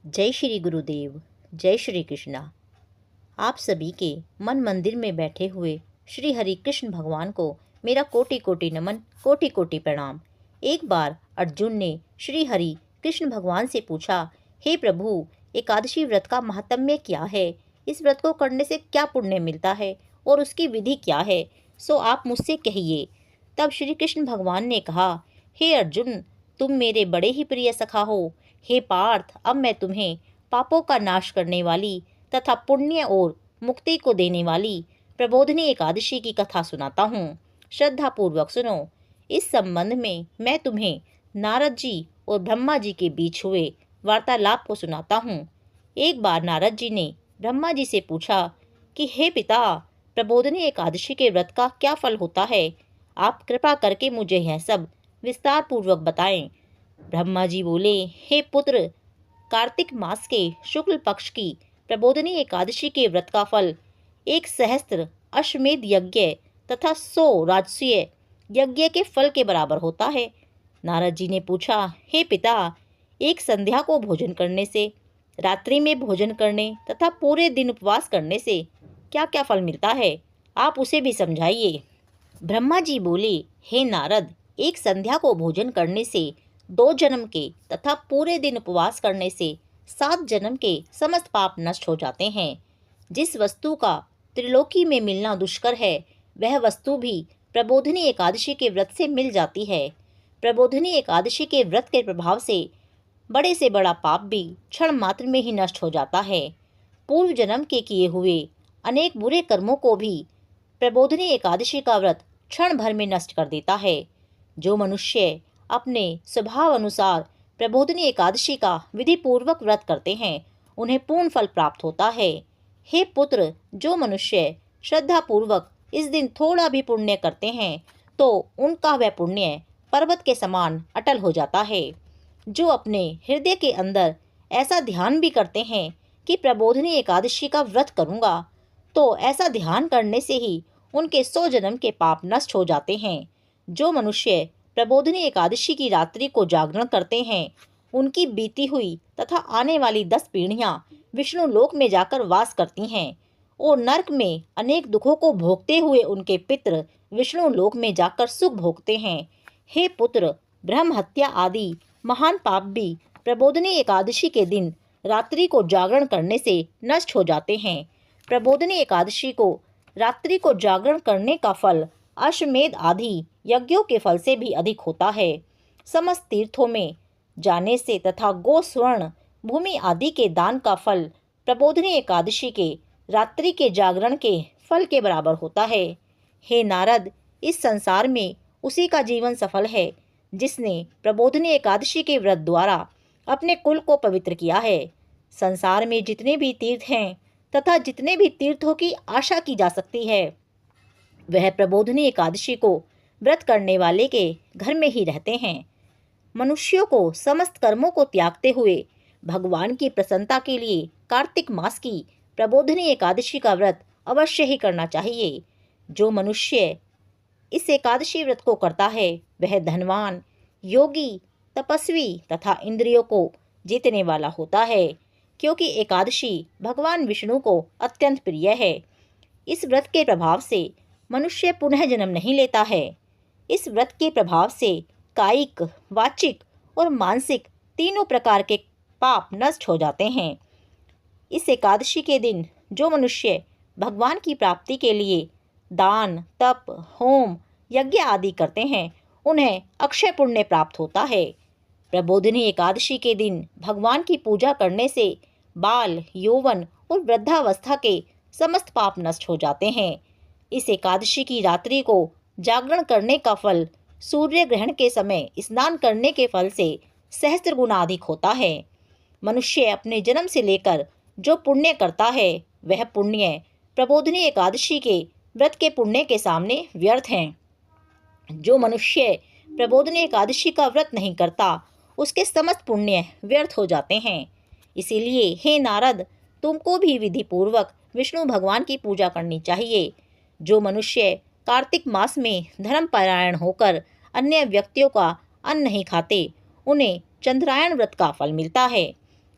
जय श्री गुरुदेव, जय श्री कृष्णा। आप सभी के मन मंदिर में बैठे हुए श्री हरि कृष्ण भगवान को मेरा कोटि कोटि नमन, कोटि कोटि प्रणाम। एक बार अर्जुन ने श्री हरि कृष्ण भगवान से पूछा, हे प्रभु, एकादशी व्रत का महात्म्य क्या है? इस व्रत को करने से क्या पुण्य मिलता है और उसकी विधि क्या है? सो आप मुझसे कहिए। तब श्री कृष्ण भगवान ने कहा, हे अर्जुन, तुम मेरे बड़े ही प्रिय सखा हो। हे पार्थ, अब मैं तुम्हें पापों का नाश करने वाली तथा पुण्य और मुक्ति को देने वाली प्रबोधिनी एकादशी की कथा सुनाता हूँ। श्रद्धा पूर्वक सुनो। इस संबंध में मैं तुम्हें नारद जी और ब्रह्मा जी के बीच हुए वार्तालाप को सुनाता हूँ। एक बार नारद जी ने ब्रह्मा जी से पूछा कि हे पिता, प्रबोधिनी एकादशी के व्रत का क्या फल होता है? आप कृपा करके मुझे यह सब विस्तार पूर्वक बताएं। ब्रह्मा जी बोले, हे पुत्र, कार्तिक मास के शुक्ल पक्ष की प्रबोधिनी एकादशी के व्रत का फल 1 सहस्त्र अश्वमेध यज्ञ तथा 100 राजसूय यज्ञ के फल के बराबर होता है। नारद जी ने पूछा, हे पिता, एक संध्या को भोजन करने से, रात्रि में भोजन करने तथा पूरे दिन उपवास करने से क्या क्या फल मिलता है? आप उसे भी समझाइए। ब्रह्मा जी बोले, हे नारद, एक संध्या को भोजन करने से 2 जन्म के तथा पूरे दिन उपवास करने से 7 जन्म के समस्त पाप नष्ट हो जाते हैं। जिस वस्तु का त्रिलोकी में मिलना दुष्कर है, वह वस्तु भी प्रबोधिनी एकादशी के व्रत से मिल जाती है। प्रबोधिनी एकादशी के व्रत के प्रभाव से बड़ा पाप भी क्षण मात्र में ही नष्ट हो जाता है। पूर्व जन्म के किए हुए अनेक बुरे कर्मों को भी प्रबोधिनी एकादशी का व्रत क्षण भर में नष्ट कर देता है। जो मनुष्य अपने स्वभाव अनुसार प्रबोधिनी एकादशी का विधि पूर्वक व्रत करते हैं, उन्हें पूर्ण फल प्राप्त होता है। हे पुत्र, जो मनुष्य श्रद्धा पूर्वक इस दिन थोड़ा भी पुण्य करते हैं, तो उनका वह पुण्य पर्वत के समान अटल हो जाता है। जो अपने हृदय के अंदर ऐसा ध्यान भी करते हैं कि प्रबोधिनी एकादशी का व्रत करूँगा, तो ऐसा ध्यान करने से ही उनके 100 जन्म के पाप नष्ट हो जाते हैं। जो मनुष्य प्रबोधिनी एकादशी की रात्रि को जागरण करते हैं, उनकी बीती हुई तथा आने वाली 10 पीढ़ियां विष्णु लोक में जाकर वास करती हैं और नरक में अनेक दुखों को भोगते हुए उनके पितृ विष्णु लोक में जाकर सुख भोगते हैं। हे पुत्र, ब्रह्म हत्या आदि महान पाप भी प्रबोधिनी एकादशी के दिन रात्रि को जागरण करने से नष्ट हो जाते हैं। प्रबोधिनी एकादशी को रात्रि को जागरण करने का फल अश्वमेध आदि यज्ञों के फल से भी अधिक होता है। समस्त तीर्थों में जाने से तथा गो स्वर्ण भूमि आदि के दान का फल प्रबोधिनी एकादशी के रात्रि के जागरण के फल के बराबर होता है। हे नारद, इस संसार में उसी का जीवन सफल है जिसने प्रबोधिनी एकादशी के व्रत द्वारा अपने कुल को पवित्र किया है। संसार में जितने भी तीर्थ हैं तथा जितने भी तीर्थों की आशा की जा सकती है, वह प्रबोधिनी एकादशी को व्रत करने वाले के घर में ही रहते हैं। मनुष्यों को समस्त कर्मों को त्यागते हुए भगवान की प्रसन्नता के लिए कार्तिक मास की प्रबोधिनी एकादशी का व्रत अवश्य ही करना चाहिए। जो मनुष्य इस एकादशी व्रत को करता है, वह धनवान, योगी, तपस्वी तथा इंद्रियों को जीतने वाला होता है, क्योंकि एकादशी भगवान विष्णु को अत्यंत प्रिय है। इस व्रत के प्रभाव से मनुष्य पुनः जन्म नहीं लेता है। इस व्रत के प्रभाव से कायिक, वाचिक और मानसिक तीनों प्रकार के पाप नष्ट हो जाते हैं। इस एकादशी के दिन जो मनुष्य भगवान की प्राप्ति के लिए दान, तप, होम, यज्ञ आदि करते हैं, उन्हें अक्षय पुण्य प्राप्त होता है। प्रबोधिनी एकादशी के दिन भगवान की पूजा करने से बाल, यौवन और वृद्धावस्था के समस्त पाप नष्ट हो जाते हैं। इस एकादशी की रात्रि को जागरण करने का फल सूर्य ग्रहण के समय स्नान करने के फल से सहस्त्र गुना अधिक होता है। मनुष्य अपने जन्म से लेकर जो पुण्य करता है, वह पुण्य प्रबोधिनी एकादशी के व्रत के पुण्य के सामने व्यर्थ हैं। जो मनुष्य प्रबोधिनी एकादशी का व्रत नहीं करता, उसके समस्त पुण्य व्यर्थ हो जाते हैं। इसीलिए हे नारद, तुमको भी विधि पूर्वक विष्णु भगवान की पूजा करनी चाहिए। जो मनुष्य कार्तिक मास में धर्मपरायण होकर अन्य व्यक्तियों का अन्न नहीं खाते, उन्हें चंद्रायण व्रत का फल मिलता है।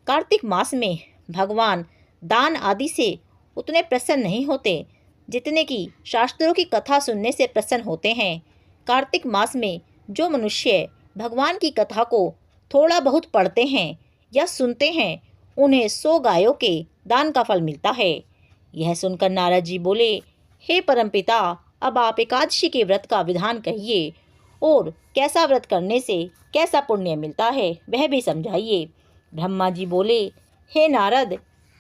कार्तिक मास में भगवान दान आदि से उतने प्रसन्न नहीं होते जितने कि शास्त्रों की कथा सुनने से प्रसन्न होते हैं। कार्तिक मास में जो मनुष्य भगवान की कथा को थोड़ा बहुत पढ़ते हैं या सुनते हैं, उन्हें 100 गायों के दान का फल मिलता है। यह सुनकर नारद जी बोले, हे परमपिता, अब आप एकादशी के व्रत का विधान कहिए और कैसा व्रत करने से कैसा पुण्य मिलता है वह भी समझाइए। ब्रह्मा जी बोले, हे नारद,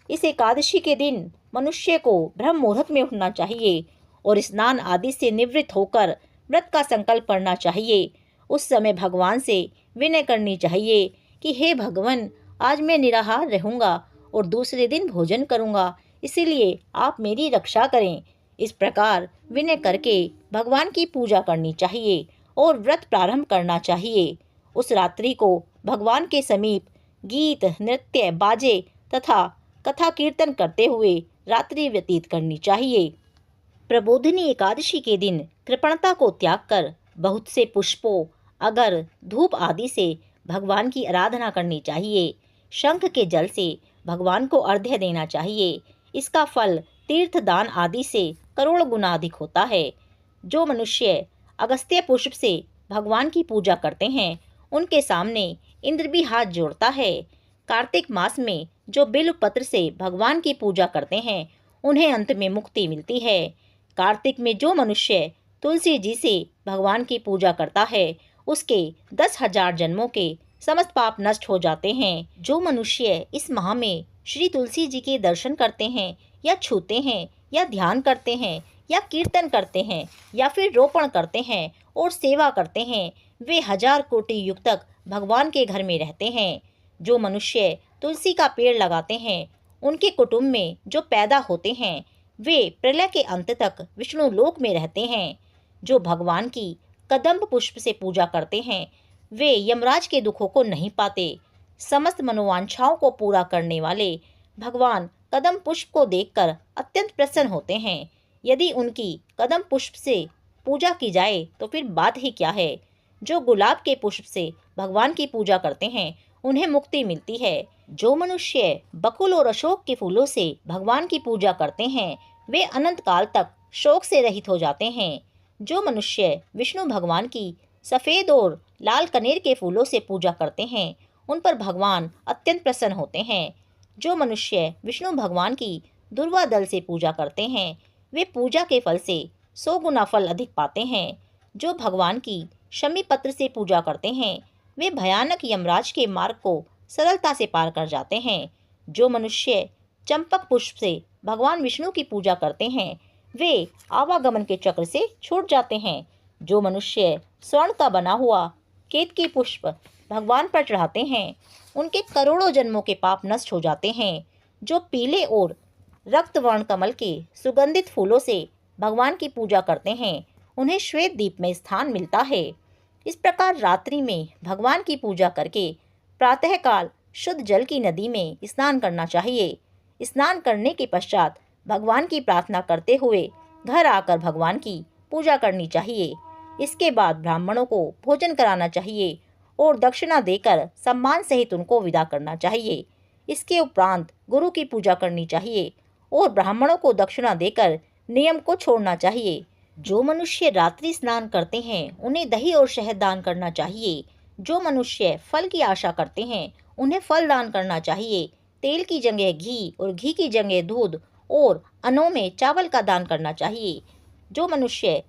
इस एकादशी के दिन मनुष्य को ब्रह्म मुहूर्त में उठना चाहिए और स्नान आदि से निवृत्त होकर व्रत का संकल्प करना चाहिए। उस समय भगवान से विनय करनी चाहिए कि हे भगवान, आज मैं निराहार रहूँगा और दूसरे दिन भोजन करूँगा, इसीलिए आप मेरी रक्षा करें। इस प्रकार विनय करके भगवान की पूजा करनी चाहिए और व्रत प्रारंभ करना चाहिए। उस रात्रि को भगवान के समीप गीत, नृत्य, बाजे तथा कथा कीर्तन करते हुए रात्रि व्यतीत करनी चाहिए। प्रबोधिनी एकादशी के दिन कृपणता को त्याग कर बहुत से पुष्पों, अगर, धूप आदि से भगवान की आराधना करनी चाहिए। शंख के जल से भगवान को अर्घ्य देना चाहिए। इसका फल तीर्थ दान आदि से करोड़ गुना अधिक होता है। जो मनुष्य अगस्त्य पुष्प से भगवान की पूजा करते हैं, उनके सामने इंद्र भी हाथ जोड़ता है। कार्तिक मास में जो बिल्व पत्र से भगवान की पूजा करते हैं, उन्हें अंत में मुक्ति मिलती है। कार्तिक में जो मनुष्य तुलसी जी से भगवान की पूजा करता है, उसके 10,000 जन्मों के समस्त पाप नष्ट हो जाते हैं। जो मनुष्य इस माह में श्री तुलसी जी के दर्शन करते हैं या छूते हैं या ध्यान करते हैं या कीर्तन करते हैं या फिर रोपण करते हैं और सेवा करते हैं, वे 1000 कोटि युग तक भगवान के घर में रहते हैं। जो मनुष्य तुलसी का पेड़ लगाते हैं, उनके कुटुंब में जो पैदा होते हैं, वे प्रलय के अंत तक विष्णु लोक में रहते हैं। जो भगवान की कदम्ब पुष्प से पूजा करते हैं, वे यमराज के दुखों को नहीं पाते। समस्त मनोवांछाओं को पूरा करने वाले भगवान कदम्ब पुष्प को देखकर अत्यंत प्रसन्न होते हैं। यदि उनकी कदम्ब पुष्प से पूजा की जाए तो फिर बात ही क्या है। जो गुलाब के पुष्प से भगवान की पूजा करते हैं, उन्हें मुक्ति मिलती है। जो मनुष्य बकुल और अशोक के फूलों से भगवान की पूजा करते हैं, वे अनंत काल तक शोक से रहित हो जाते हैं। जो मनुष्य विष्णु भगवान की सफ़ेद और लाल कनेर के फूलों से पूजा करते हैं, उन पर भगवान अत्यंत प्रसन्न होते हैं। जो मनुष्य विष्णु भगवान की दुर्वा दल से पूजा करते हैं, वे पूजा के फल से 100 गुना फल अधिक पाते हैं। जो भगवान की शमी पत्र से पूजा करते हैं, वे भयानक यमराज के मार्ग को सरलता से पार कर जाते हैं। जो मनुष्य चंपक पुष्प से भगवान विष्णु की पूजा करते हैं, वे आवागमन के चक्र से छूट जाते हैं। जो मनुष्य स्वर्ण का बना हुआ केतकी पुष्प भगवान पर चढ़ाते हैं, उनके करोड़ों जन्मों के पाप नष्ट हो जाते हैं। जो पीले और रक्त वर्ण कमल के सुगंधित फूलों से भगवान की पूजा करते हैं, उन्हें श्वेत दीप में स्थान मिलता है। इस प्रकार रात्रि में भगवान की पूजा करके प्रातःकाल शुद्ध जल की नदी में स्नान करना चाहिए। स्नान करने के पश्चात भगवान की प्रार्थना करते हुए घर आकर भगवान की पूजा करनी चाहिए। इसके बाद ब्राह्मणों को भोजन कराना चाहिए और दक्षिणा देकर सम्मान सहित उनको विदा करना चाहिए। इसके उपरांत गुरु की पूजा करनी चाहिए और ब्राह्मणों को दक्षिणा देकर नियम को छोड़ना चाहिए। जो मनुष्य रात्रि स्नान करते हैं, उन्हें दही और शहद दान करना चाहिए। जो मनुष्य फल की आशा करते हैं, उन्हें फल दान करना चाहिए। तेल की जगह घी और घी की जगह दूध और अन्नों में चावल का दान करना चाहिए। जो मनुष्य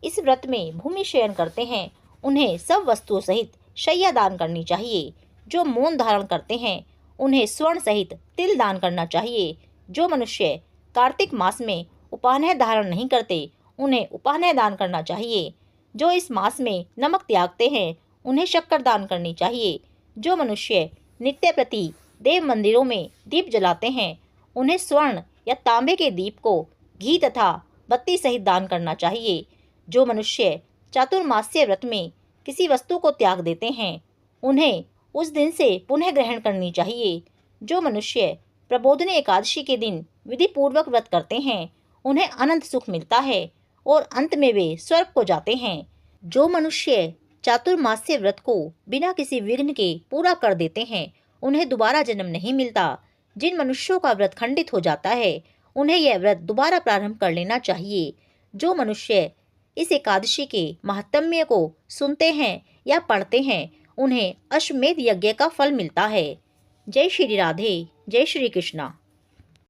इस व्रत में भूमि शयन करते हैं, उन्हें सब वस्तुओं सहित शैया दान करनी चाहिए। जो मौन धारण करते हैं, उन्हें स्वर्ण सहित तिल दान करना चाहिए। जो मनुष्य कार्तिक मास में उपान्ह धारण नहीं करते, उन्हें उपान्ह दान करना चाहिए। जो इस मास में नमक त्यागते हैं, उन्हें शक्कर दान करनी चाहिए। जो मनुष्य नित्य प्रति देव मंदिरों में दीप जलाते हैं, उन्हें स्वर्ण या तांबे के दीप को घी तथा बत्ती सहित दान करना चाहिए। जो मनुष्य चातुर्मास्य व्रत में किसी वस्तु को त्याग देते हैं, उन्हें उस दिन से पुनः ग्रहण करनी चाहिए। जो मनुष्य प्रबोधिनी एकादशी के दिन विधि पूर्वक व्रत करते हैं, उन्हें अनंत सुख मिलता है और अंत में वे स्वर्ग को जाते हैं। जो मनुष्य चातुर्मास्य व्रत को बिना किसी विघ्न के पूरा कर देते हैं, उन्हें दोबारा जन्म नहीं मिलता। जिन मनुष्यों का व्रत खंडित हो जाता है उन्हें यह व्रत दोबारा प्रारंभ कर लेना चाहिए। जो मनुष्य इस एकादशी के महात्म्य को सुनते हैं या पढ़ते हैं उन्हें अश्वमेध यज्ञ का फल मिलता है। जय श्री राधे, जय श्री कृष्णा।